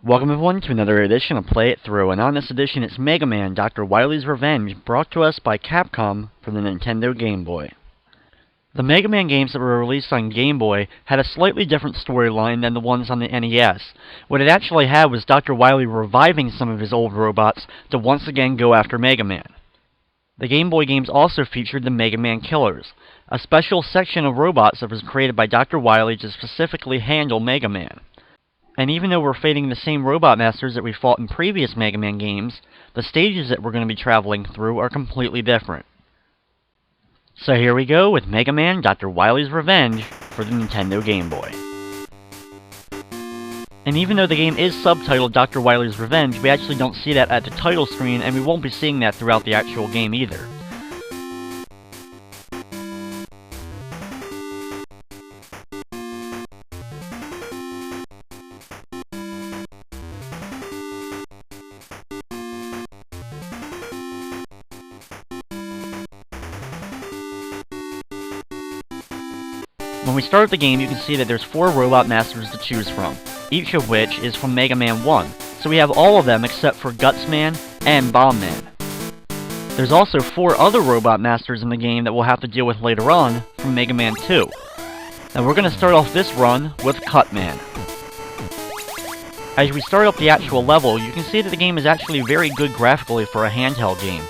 Welcome everyone to another edition of Play It Through, and on this edition it's Mega Man Dr. Wily's Revenge, brought to us by Capcom for the Nintendo Gameboy. The Mega Man games that were released on Game Boy had a slightly different storyline than the ones on the NES. What it actually had was Dr. Wily reviving some of his old robots to once again go after Mega Man. The Game Boy games also featured the Mega Man Killers, a special section of robots that was created by Dr. Wily to specifically handle Mega Man. And even though we're fighting the same robot masters that we fought in previous Mega Man games, the stages that we're going to be traveling through are completely different. So here we go with Mega Man Dr. Wily's Revenge for the Nintendo Game Boy. And even though the game is subtitled Dr. Wily's Revenge, we actually don't see that at the title screen, and we won't be seeing that throughout the actual game either. When we start the game, you can see that there's 4 robot masters to choose from, each of which is from Mega Man 1, so we have all of them except for Guts Man and Bomb Man. There's also 4 other robot masters in the game that we'll have to deal with later on from Mega Man 2. Now we're going to start off this run with Cut Man. As we start up the actual level, you can see that the game is actually very good graphically for a handheld game.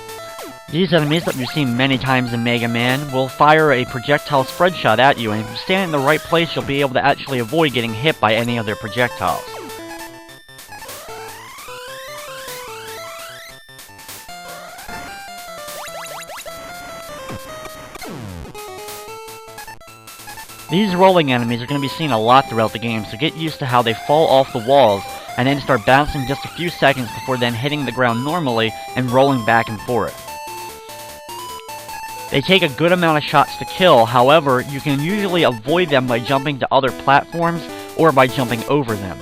These enemies that we've seen many times in Mega Man will fire a projectile spread shot at you, and if you stand in the right place, you'll be able to actually avoid getting hit by any of their projectiles. These rolling enemies are going to be seen a lot throughout the game, so get used to how they fall off the walls and then start bouncing just a few seconds before then hitting the ground normally and rolling back and forth. They take a good amount of shots to kill, however, you can usually avoid them by jumping to other platforms or by jumping over them.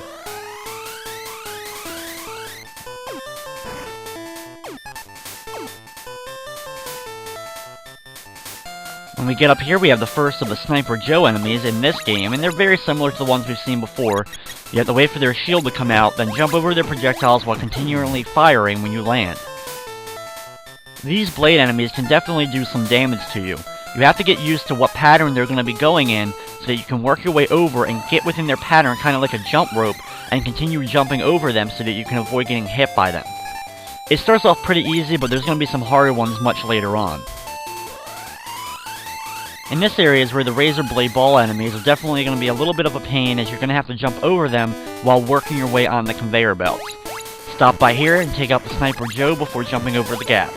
When we get up here, we have the first of the Sniper Joe enemies in this game, and they're very similar to the ones we've seen before. You have to wait for their shield to come out, then jump over their projectiles while continually firing when you land. These blade enemies can definitely do some damage to you. You have to get used to what pattern they're going to be going in so that you can work your way over and get within their pattern kind of like a jump rope and continue jumping over them so that you can avoid getting hit by them. It starts off pretty easy, but there's going to be some harder ones much later on. In this area is where the Razor Blade Ball enemies are definitely going to be a little bit of a pain, as you're going to have to jump over them while working your way on the conveyor belts. Stop by here and take out the Sniper Joe before jumping over the gap.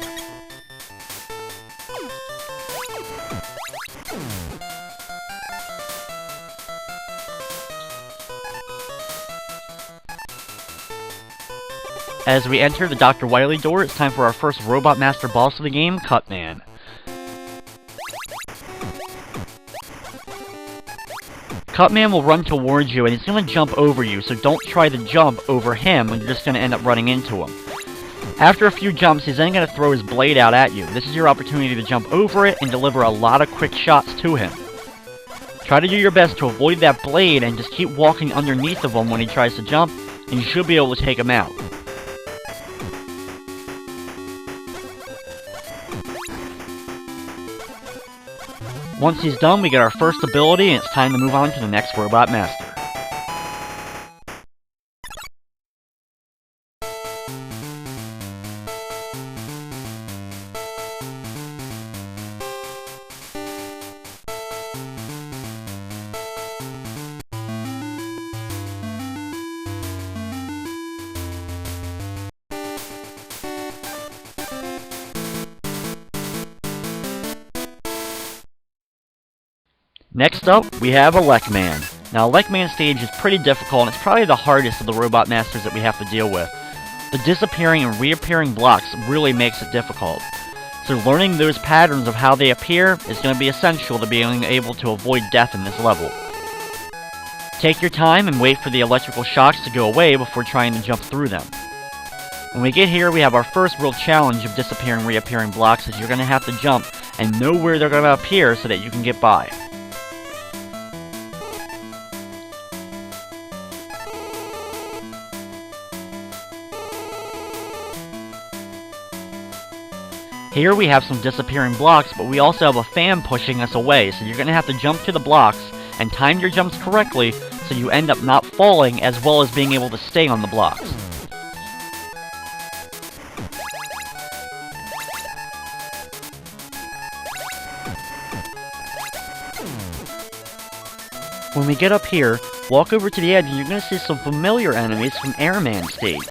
As we enter the Dr. Wily door, it's time for our first Robot Master boss of the game, Cut Man. Cut Man will run towards you and he's going to jump over you, so don't try to jump over him and you're just going to end up running into him. After a few jumps, he's then going to throw his blade out at you. This is your opportunity to jump over it and deliver a lot of quick shots to him. Try to do your best to avoid that blade and just keep walking underneath of him when he tries to jump, and you should be able to take him out. Once he's done, we get our first ability, and it's time to move on to the next Robot Master. Next up, we have Elec Man. Now, Elec Man stage is pretty difficult, and it's probably the hardest of the Robot Masters that we have to deal with. The disappearing and reappearing blocks really makes it difficult. So learning those patterns of how they appear is going to be essential to being able to avoid death in this level. Take your time and wait for the electrical shocks to go away before trying to jump through them. When we get here, we have our first real challenge of disappearing, reappearing blocks, as you're going to have to jump and know where they're going to appear so that you can get by. Here we have some disappearing blocks, but we also have a fan pushing us away, so you're going to have to jump to the blocks and time your jumps correctly so you end up not falling as well as being able to stay on the blocks. When we get up here, walk over to the edge and you're going to see some familiar enemies from Airman stage.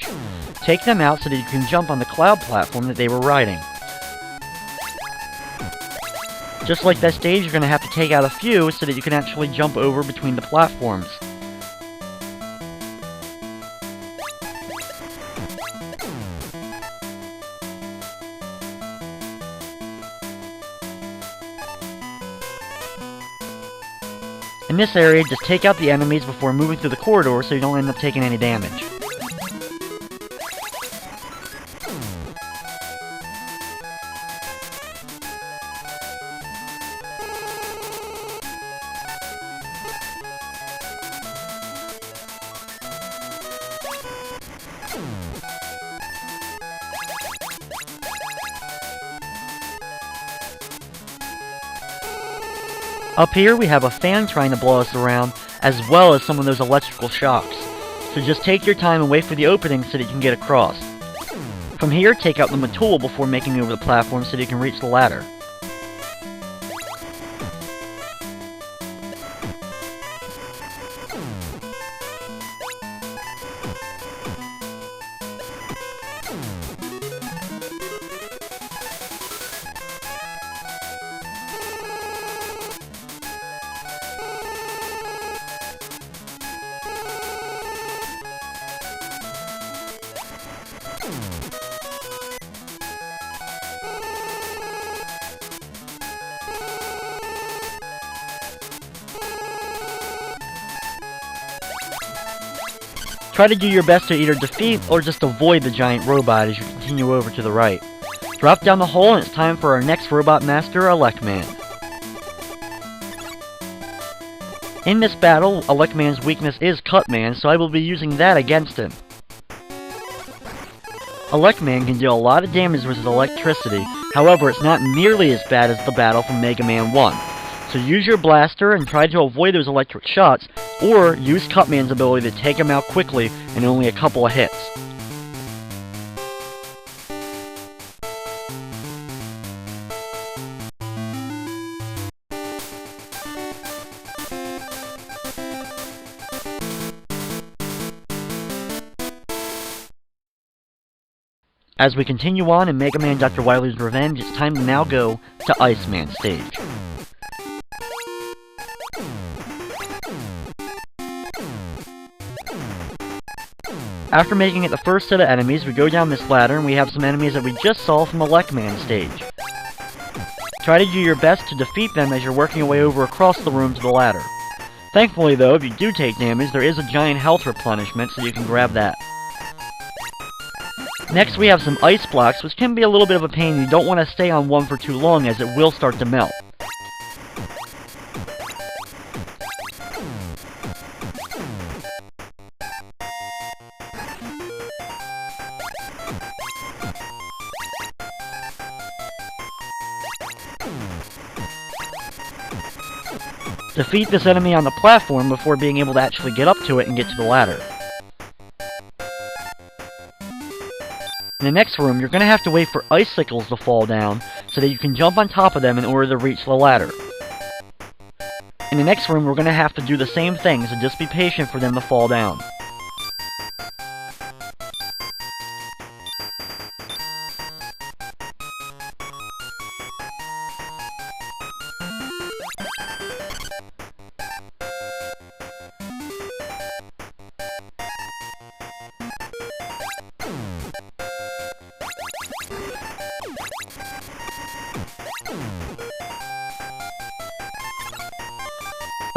Take them out so that you can jump on the cloud platform that they were riding. Just like that stage, you're going to have to take out a few so that you can actually jump over between the platforms. In this area, just take out the enemies before moving through the corridor so you don't end up taking any damage. Up here, we have a fan trying to blow us around, as well as some of those electrical shocks. So just take your time and wait for the opening so that you can get across. From here, take out the Matul before making it over the platform so that you can reach the ladder. Try to do your best to either defeat or just avoid the giant robot as you continue over to the right. Drop down the hole and it's time for our next robot master, Elec Man. In this battle, Elec Man's weakness is Cut Man, so I will be using that against him. Elec Man can deal a lot of damage with his electricity, however it's not nearly as bad as the battle from Mega Man 1. So use your blaster and try to avoid those electric shots, or use Cut Man's ability to take him out quickly in only a couple of hits. As we continue on in Mega Man Dr. Wily's Revenge, it's time to now go to Iceman stage. After making it the first set of enemies, we go down this ladder and we have some enemies that we just saw from Elec Man stage. Try to do your best to defeat them as you're working your way over across the room to the ladder. Thankfully though, if you do take damage, there is a giant health replenishment so you can grab that. Next we have some ice blocks, which can be a little bit of a pain. You don't want to stay on one for too long as it will start to melt. Defeat this enemy on the platform before being able to actually get up to it and get to the ladder. In the next room, you're going to have to wait for icicles to fall down so that you can jump on top of them in order to reach the ladder. In the next room, we're going to have to do the same thing, so just be patient for them to fall down.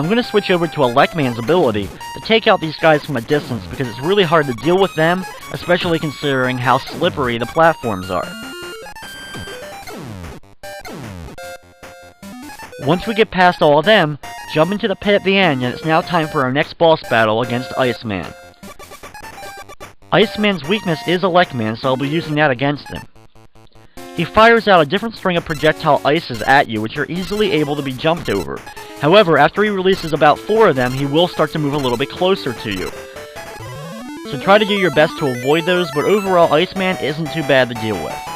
I'm going to switch over to Elec Man's ability to take out these guys from a distance because it's really hard to deal with them, especially considering how slippery the platforms are. Once we get past all of them, jump into the pit at the end and it's now time for our next boss battle against Iceman. Iceman's weakness is Elec Man, so I'll be using that against him. He fires out a different string of projectile ices at you, which are easily able to be jumped over. However, after he releases about 4 of them, he will start to move a little bit closer to you. So try to do your best to avoid those, but overall, Iceman isn't too bad to deal with.